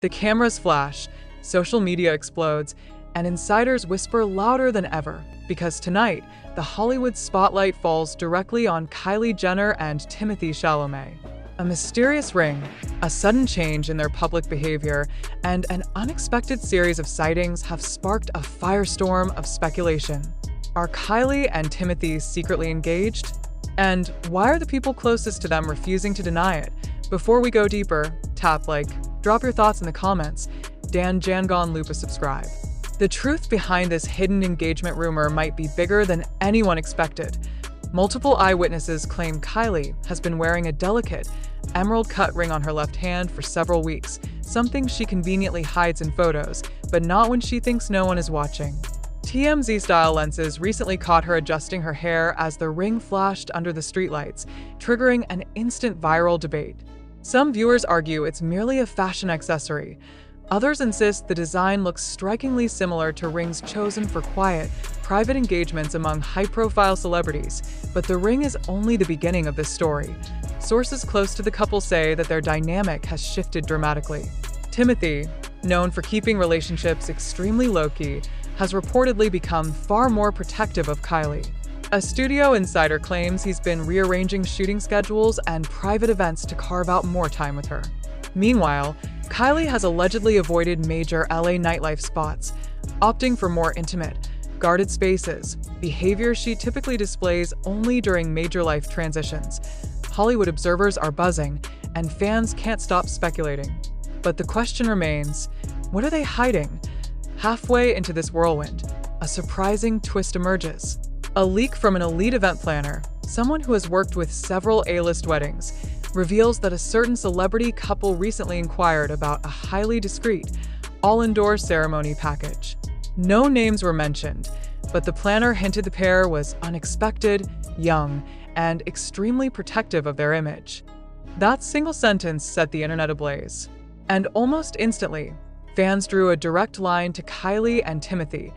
The cameras flash, social media explodes, and insiders whisper louder than ever, because tonight, the Hollywood spotlight falls directly on Kylie Jenner and Timothée Chalamet. A mysterious ring, a sudden change in their public behavior, and an unexpected series of sightings have sparked a firestorm of speculation. Are Kylie and Timothée secretly engaged? And why are the people closest to them refusing to deny it? Before we go deeper, tap like, drop your thoughts in the comments, Dan Jangon Lupa subscribe. The truth behind this hidden engagement rumor might be bigger than anyone expected. Multiple eyewitnesses claim Kylie has been wearing a delicate, emerald-cut ring on her left hand for several weeks, something she conveniently hides in photos, but not when she thinks no one is watching. TMZ-style lenses recently caught her adjusting her hair as the ring flashed under the streetlights, triggering an instant viral debate. Some viewers argue it's merely a fashion accessory. Others insist the design looks strikingly similar to rings chosen for quiet, private engagements among high-profile celebrities, but the ring is only the beginning of this story. Sources close to the couple say that their dynamic has shifted dramatically. Timothée, known for keeping relationships extremely low-key, has reportedly become far more protective of Kylie. A studio insider claims he's been rearranging shooting schedules and private events to carve out more time with her. Meanwhile, Kylie has allegedly avoided major LA nightlife spots, opting for more intimate, guarded spaces, behavior she typically displays only during major life transitions. Hollywood observers are buzzing, and fans can't stop speculating. But the question remains, what are they hiding? Halfway into this whirlwind, a surprising twist emerges. A leak from an elite event planner, someone who has worked with several A-list weddings, reveals that a certain celebrity couple recently inquired about a highly discreet, all-indoor ceremony package. No names were mentioned, but the planner hinted the pair was unexpected, young, and extremely protective of their image. That single sentence set the internet ablaze. And almost instantly, fans drew a direct line to Kylie and Timothée.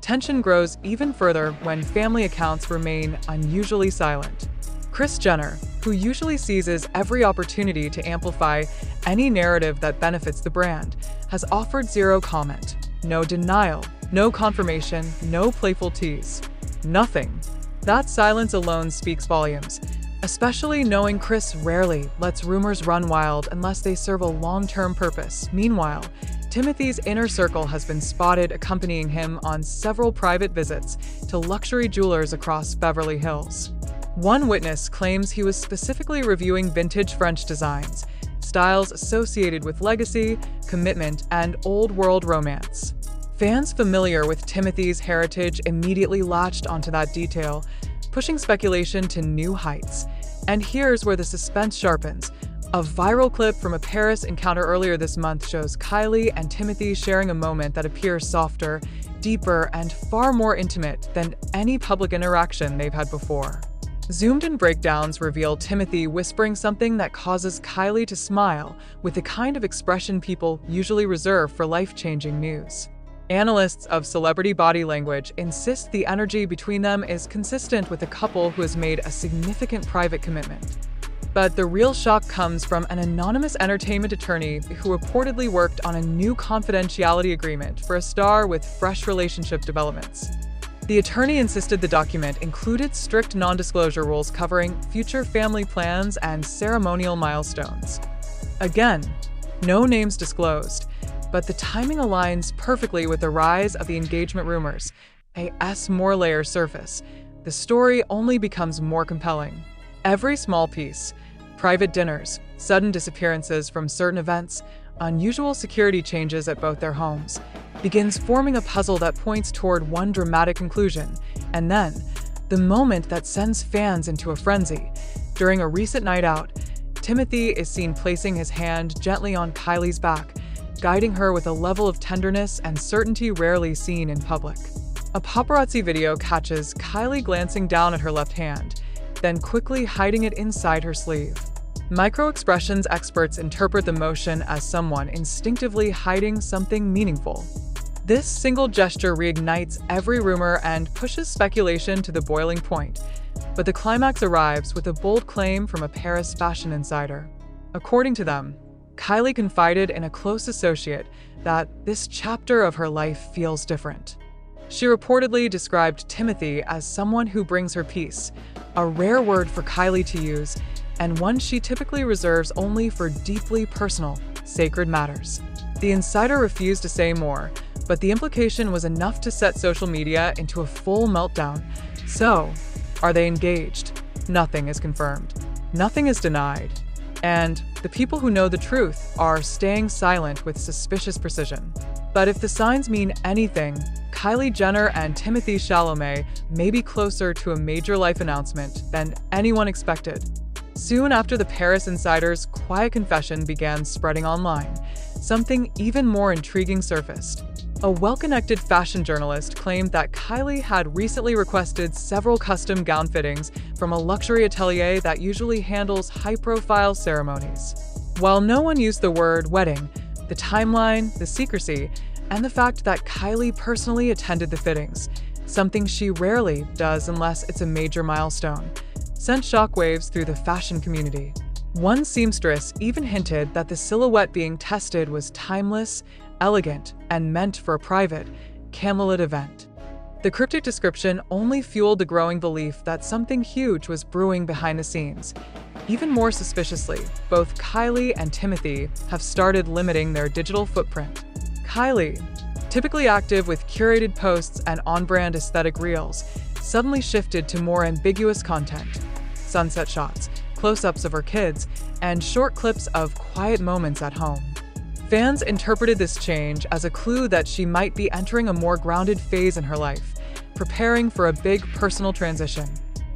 Tension grows even further when family accounts remain unusually silent. Kris Jenner, who usually seizes every opportunity to amplify any narrative that benefits the brand, has offered zero comment. No denial, no confirmation, no playful tease. Nothing. That silence alone speaks volumes, especially knowing Kris rarely lets rumors run wild unless they serve a long-term purpose. Meanwhile, Timothée's inner circle has been spotted accompanying him on several private visits to luxury jewelers across Beverly Hills. One witness claims he was specifically reviewing vintage French designs, styles associated with legacy, commitment, and old-world romance. Fans familiar with Timothée's heritage immediately latched onto that detail, pushing speculation to new heights. And here's where the suspense sharpens. A viral clip from a Paris encounter earlier this month shows Kylie and Timothée sharing a moment that appears softer, deeper, and far more intimate than any public interaction they've had before. Zoomed-in breakdowns reveal Timothée whispering something that causes Kylie to smile, with the kind of expression people usually reserve for life-changing news. Analysts of celebrity body language insist the energy between them is consistent with a couple who has made a significant private commitment. But the real shock comes from an anonymous entertainment attorney who reportedly worked on a new confidentiality agreement for a star with fresh relationship developments. The attorney insisted the document included strict non-disclosure rules covering future family plans and ceremonial milestones. Again, no names disclosed, but the timing aligns perfectly with the rise of the engagement rumors. More layers surface. The story only becomes more compelling. Every small piece, private dinners, sudden disappearances from certain events, unusual security changes at both their homes, begins forming a puzzle that points toward one dramatic conclusion. And then, the moment that sends fans into a frenzy. During a recent night out, Timothée is seen placing his hand gently on Kylie's back, guiding her with a level of tenderness and certainty rarely seen in public. A paparazzi video catches Kylie glancing down at her left hand, then quickly hiding it inside her sleeve. Micro-expressions experts interpret the motion as someone instinctively hiding something meaningful. This single gesture reignites every rumor and pushes speculation to the boiling point. But the climax arrives with a bold claim from a Paris fashion insider. According to them, Kylie confided in a close associate that this chapter of her life feels different. She reportedly described Timothee as someone who brings her peace, a rare word for Kylie to use, and one she typically reserves only for deeply personal, sacred matters. The insider refused to say more, but the implication was enough to set social media into a full meltdown. So, are they engaged? Nothing is confirmed. Nothing is denied. And the people who know the truth are staying silent with suspicious precision. But if the signs mean anything, Kylie Jenner and Timothée Chalamet may be closer to a major life announcement than anyone expected. Soon after the Paris insider's quiet confession began spreading online, something even more intriguing surfaced. A well-connected fashion journalist claimed that Kylie had recently requested several custom gown fittings from a luxury atelier that usually handles high-profile ceremonies. While no one used the word wedding, the timeline, the secrecy, and the fact that Kylie personally attended the fittings, something she rarely does unless it's a major milestone, sent shockwaves through the fashion community. One seamstress even hinted that the silhouette being tested was timeless, elegant, and meant for a private, candlelit event. The cryptic description only fueled the growing belief that something huge was brewing behind the scenes. Even more suspiciously, both Kylie and Timothee have started limiting their digital footprint. Kylie, typically active with curated posts and on-brand aesthetic reels, suddenly shifted to more ambiguous content: sunset shots, close-ups of her kids, and short clips of quiet moments at home. Fans interpreted this change as a clue that she might be entering a more grounded phase in her life, preparing for a big personal transition.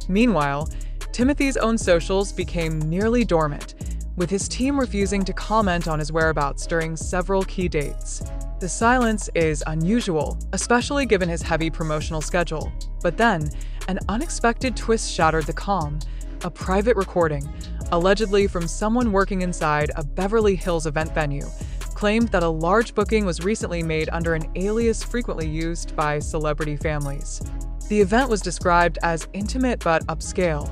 Meanwhile, Timothee's own socials became nearly dormant, with his team refusing to comment on his whereabouts during several key dates. The silence is unusual, especially given his heavy promotional schedule. But then, an unexpected twist shattered the calm. A private recording, allegedly from someone working inside a Beverly Hills event venue, claimed that a large booking was recently made under an alias frequently used by celebrity families. The event was described as intimate but upscale,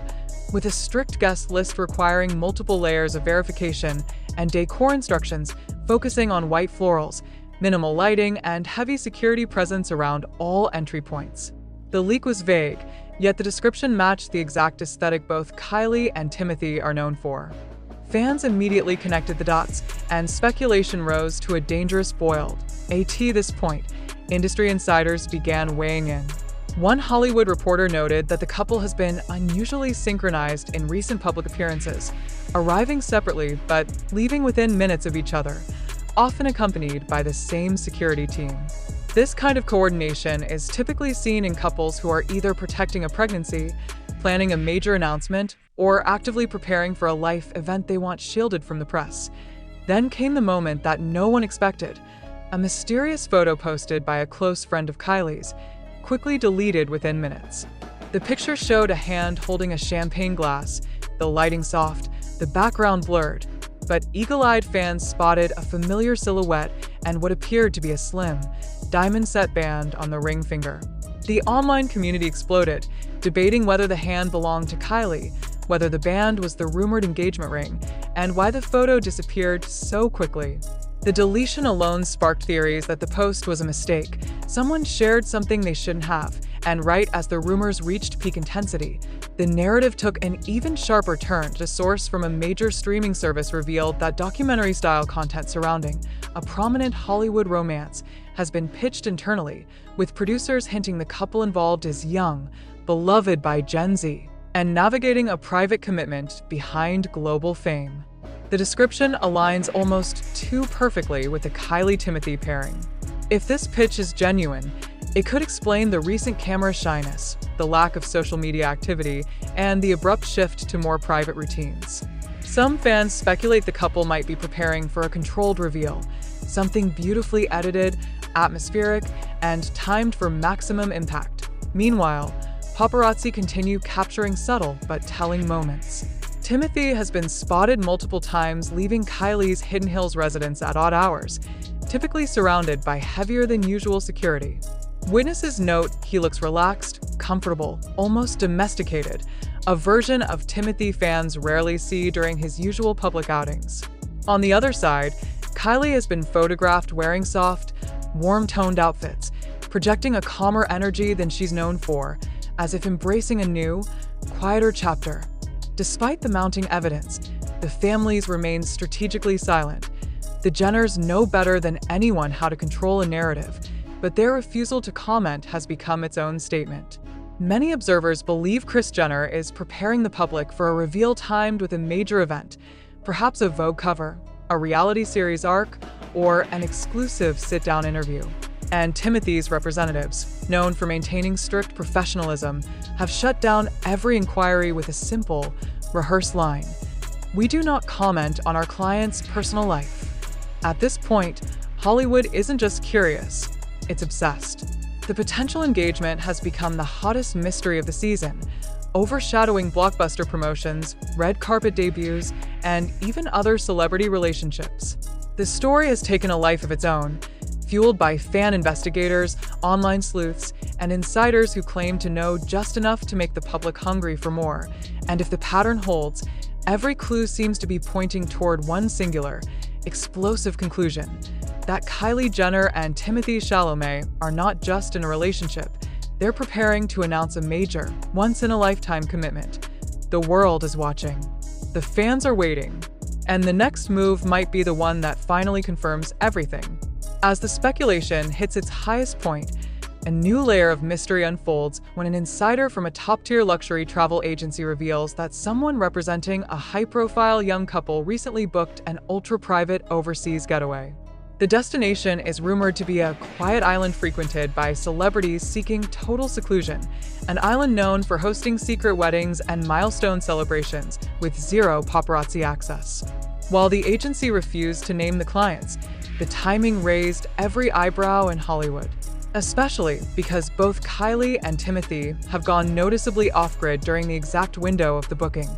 with a strict guest list requiring multiple layers of verification and decor instructions focusing on white florals, minimal lighting, and heavy security presence around all entry points. The leak was vague, yet the description matched the exact aesthetic both Kylie and Timothee are known for. Fans immediately connected the dots, and speculation rose to a dangerous boil. At this point, industry insiders began weighing in. One Hollywood reporter noted that the couple has been unusually synchronized in recent public appearances, arriving separately but leaving within minutes of each other, often accompanied by the same security team. This kind of coordination is typically seen in couples who are either protecting a pregnancy, planning a major announcement, or actively preparing for a life event they want shielded from the press. Then came the moment that no one expected. A mysterious photo posted by a close friend of Kylie's, quickly deleted within minutes. The picture showed a hand holding a champagne glass, the lighting soft, the background blurred, but eagle-eyed fans spotted a familiar silhouette and what appeared to be a slim, diamond-set band on the ring finger. The online community exploded, debating whether the hand belonged to Kylie, whether the band was the rumored engagement ring, and why the photo disappeared so quickly. The deletion alone sparked theories that the post was a mistake. Someone shared something they shouldn't have, and right as the rumors reached peak intensity, the narrative took an even sharper turn. A source from a major streaming service revealed that documentary-style content surrounding a prominent Hollywood romance has been pitched internally, with producers hinting the couple involved is young, beloved by Gen Z, and navigating a private commitment behind global fame. The description aligns almost too perfectly with the Kylie-Timothee pairing. If this pitch is genuine, it could explain the recent camera shyness, the lack of social media activity, and the abrupt shift to more private routines. Some fans speculate the couple might be preparing for a controlled reveal, something beautifully edited, atmospheric, and timed for maximum impact. Meanwhile, paparazzi continue capturing subtle but telling moments. Timothee has been spotted multiple times leaving Kylie's Hidden Hills residence at odd hours, typically surrounded by heavier than usual security. Witnesses note he looks relaxed, comfortable, almost domesticated, a version of Timothee fans rarely see during his usual public outings. On the other side, Kylie has been photographed wearing soft, warm-toned outfits, projecting a calmer energy than she's known for, as if embracing a new, quieter chapter. Despite the mounting evidence, the families remain strategically silent. The Jenners know better than anyone how to control a narrative, but their refusal to comment has become its own statement. Many observers believe Kris Jenner is preparing the public for a reveal timed with a major event, perhaps a Vogue cover, a reality series arc, or an exclusive sit-down interview. And Timothee's representatives, known for maintaining strict professionalism, have shut down every inquiry with a simple, rehearsed line: "We do not comment on our client's personal life." At this point, Hollywood isn't just curious, it's obsessed. The potential engagement has become the hottest mystery of the season, overshadowing blockbuster promotions, red carpet debuts, and even other celebrity relationships. The story has taken a life of its own, fueled by fan investigators, online sleuths, and insiders who claim to know just enough to make the public hungry for more. And if the pattern holds, every clue seems to be pointing toward one singular, explosive conclusion: that Kylie Jenner and Timothée Chalamet are not just in a relationship, they're preparing to announce a major, once-in-a-lifetime commitment. The world is watching. The fans are waiting. And the next move might be the one that finally confirms everything. As the speculation hits its highest point, a new layer of mystery unfolds when an insider from a top-tier luxury travel agency reveals that someone representing a high-profile young couple recently booked an ultra-private overseas getaway. The destination is rumored to be a quiet island frequented by celebrities seeking total seclusion, an island known for hosting secret weddings and milestone celebrations with zero paparazzi access. While the agency refused to name the clients, the timing raised every eyebrow in Hollywood, especially because both Kylie and Timothee have gone noticeably off-grid during the exact window of the booking.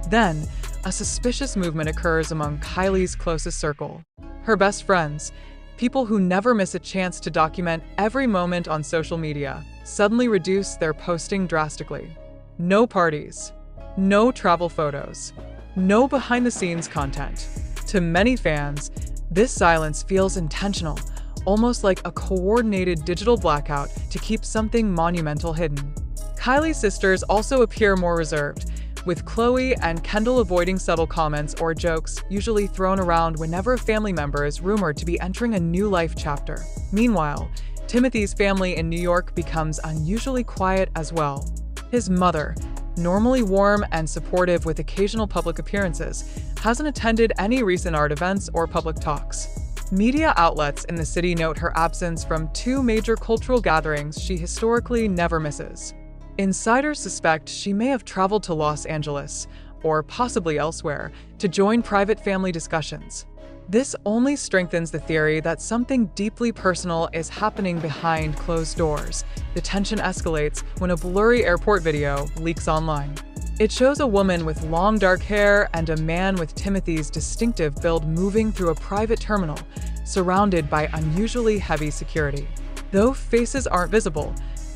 Then, a suspicious movement occurs among Kylie's closest circle. Her best friends, people who never miss a chance to document every moment on social media, suddenly reduce their posting drastically. No parties, no travel photos, no behind-the-scenes content. To many fans, this silence feels intentional, almost like a coordinated digital blackout to keep something monumental hidden. Kylie's sisters also appear more reserved, with Khloe and Kendall avoiding subtle comments or jokes usually thrown around whenever a family member is rumored to be entering a new life chapter. Meanwhile, Timothee's family in New York becomes unusually quiet as well. His mother, normally warm and supportive with occasional public appearances, hasn't attended any recent art events or public talks. Media outlets in the city note her absence from two major cultural gatherings she historically never misses. Insiders suspect she may have traveled to Los Angeles, or possibly elsewhere, to join private family discussions. This only strengthens the theory that something deeply personal is happening behind closed doors. The tension escalates when a blurry airport video leaks online. It shows a woman with long dark hair and a man with Timothee's distinctive build moving through a private terminal, surrounded by unusually heavy security. Though faces aren't visible,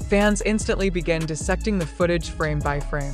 fans instantly begin dissecting the footage frame by frame.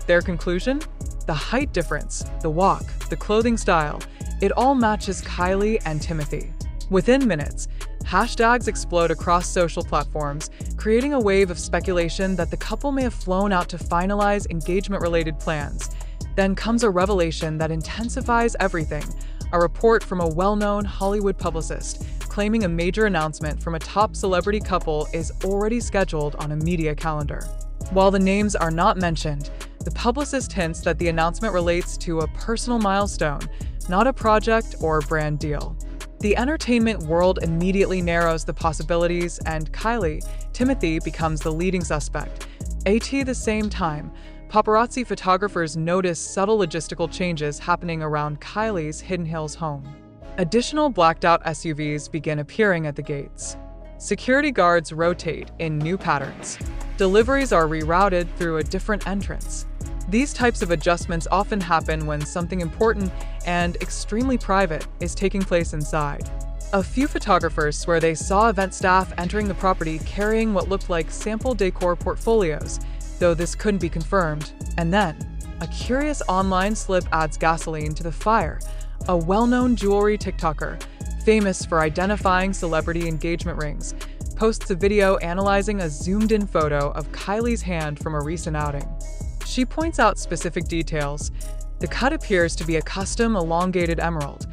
Their conclusion? The height difference, the walk, the clothing style, it all matches Kylie and Timothee. Within minutes, hashtags explode across social platforms, creating a wave of speculation that the couple may have flown out to finalize engagement-related plans. Then comes a revelation that intensifies everything, a report from a well-known Hollywood publicist claiming a major announcement from a top celebrity couple is already scheduled on a media calendar. While the names are not mentioned, the publicist hints that the announcement relates to a personal milestone, not a project or brand deal. The entertainment world immediately narrows the possibilities, and Kylie, Timothee becomes the leading suspect. At the same time, paparazzi photographers notice subtle logistical changes happening around Kylie's Hidden Hills home. Additional blacked-out SUVs begin appearing at the gates. Security guards rotate in new patterns. Deliveries are rerouted through a different entrance. These types of adjustments often happen when something important and extremely private is taking place inside. A few photographers swear they saw event staff entering the property carrying what looked like sample decor portfolios, though this couldn't be confirmed. And then, a curious online slip adds gasoline to the fire. a well-known jewelry TikToker, famous for identifying celebrity engagement rings, posts a video analyzing a zoomed-in photo of Kylie's hand from a recent outing. She points out specific details. The cut appears to be a custom elongated emerald.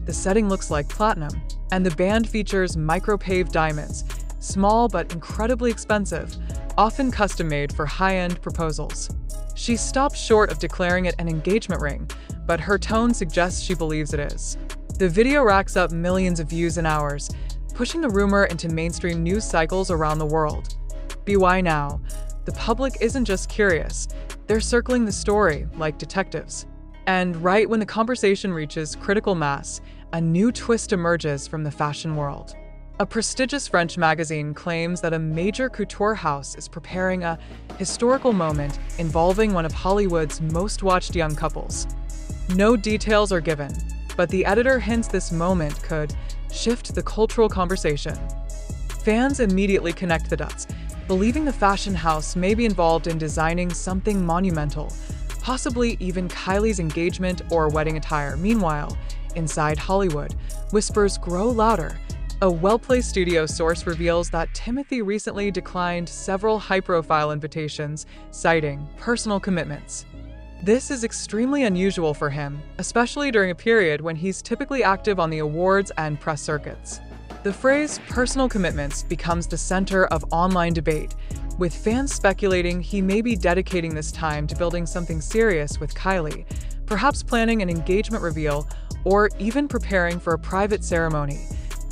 The setting looks like platinum, and the band features micropaved diamonds, small but incredibly expensive, often custom-made for high-end proposals. She stops short of declaring it an engagement ring, but her tone suggests she believes it is. The video racks up millions of views in hours, pushing the rumor into mainstream news cycles around the world. BY now, the public isn't just curious, they're circling the story like detectives. And right when the conversation reaches critical mass, a new twist emerges from the fashion world. A prestigious French magazine claims that a major couture house is preparing a historical moment involving one of Hollywood's most-watched young couples. No details are given, but the editor hints this moment could shift the cultural conversation. Fans immediately connect the dots, believing the fashion house may be involved in designing something monumental, possibly even Kylie's engagement or wedding attire. Meanwhile, inside Hollywood, whispers grow louder. A well-placed studio source reveals that Timothee recently declined several high-profile invitations, citing personal commitments. This is extremely unusual for him, especially during a period when he's typically active on the awards and press circuits. The phrase personal commitments becomes the center of online debate, with fans speculating he may be dedicating this time to building something serious with Kylie, perhaps planning an engagement reveal or even preparing for a private ceremony.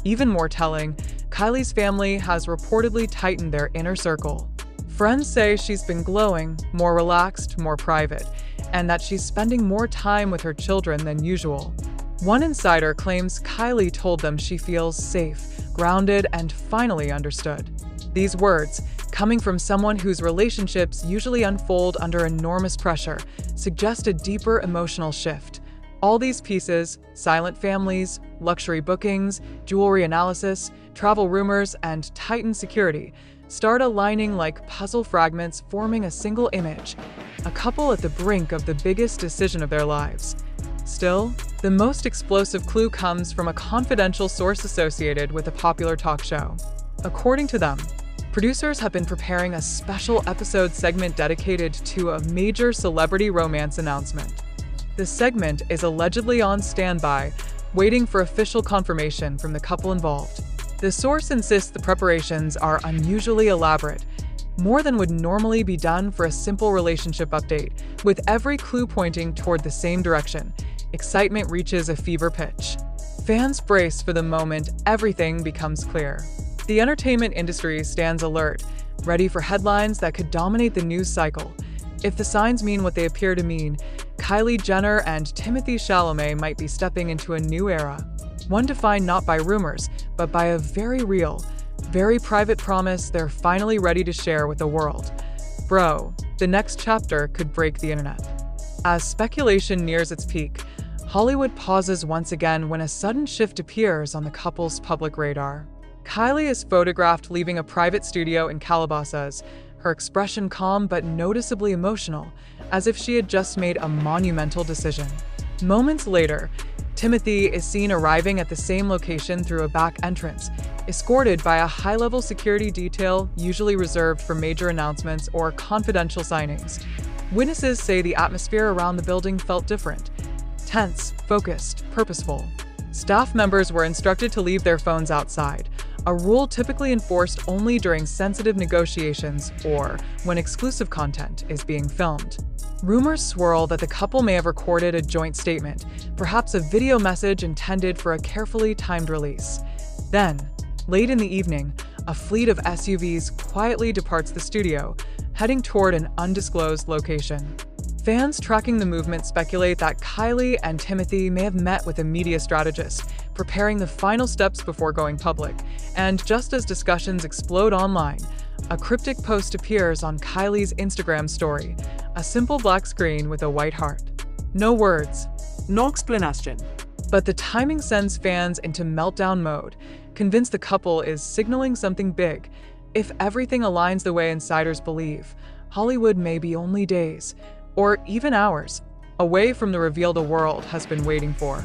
Even more telling, Kylie's family has reportedly tightened their inner circle. Friends say she's been glowing, more relaxed, more private, and that she's spending more time with her children than usual. One insider claims Kylie told them she feels safe, grounded, and finally understood. These words, coming from someone whose relationships usually unfold under enormous pressure, suggest a deeper emotional shift. All these pieces, silent families, luxury bookings, jewelry analysis, travel rumors, and tightened security, start aligning like puzzle fragments, forming a single image, a couple at the brink of the biggest decision of their lives. Still, the most explosive clue comes from a confidential source associated with a popular talk show. According to them, producers have been preparing a special episode segment dedicated to a major celebrity romance announcement. The segment is allegedly on standby, waiting for official confirmation from the couple involved. The source insists the preparations are unusually elaborate, more than would normally be done for a simple relationship update, with every clue pointing toward the same direction. Excitement reaches a fever pitch. Fans brace for the moment everything becomes clear. The entertainment industry stands alert, ready for headlines that could dominate the news cycle. If the signs mean what they appear to mean, Kylie Jenner and Timothée Chalamet might be stepping into a new era. One defined not by rumors, but by a very real, very private promise they're finally ready to share with the world. Bro, the next chapter could break the internet. As speculation nears its peak, Hollywood pauses once again when a sudden shift appears on the couple's public radar. Kylie is photographed leaving a private studio in Calabasas, her expression calm but noticeably emotional, as if she had just made a monumental decision. Moments later, Timothee is seen arriving at the same location through a back entrance, escorted by a high-level security detail usually reserved for major announcements or confidential signings. Witnesses say the atmosphere around the building felt different. Tense, focused, purposeful. Staff members were instructed to leave their phones outside, a rule typically enforced only during sensitive negotiations or when exclusive content is being filmed. Rumors swirl that the couple may have recorded a joint statement, perhaps a video message intended for a carefully timed release. Then, late in the evening, a fleet of SUVs quietly departs the studio, heading toward an undisclosed location. Fans tracking the movement speculate that Kylie and Timothee may have met with a media strategist, preparing the final steps before going public. And just as discussions explode online, a cryptic post appears on Kylie's Instagram story, a simple black screen with a white heart. No words, no explanation. But the timing sends fans into meltdown mode, convinced the couple is signaling something big. If everything aligns the way insiders believe, Hollywood may be only days, or even hours, away from the reveal the world has been waiting for.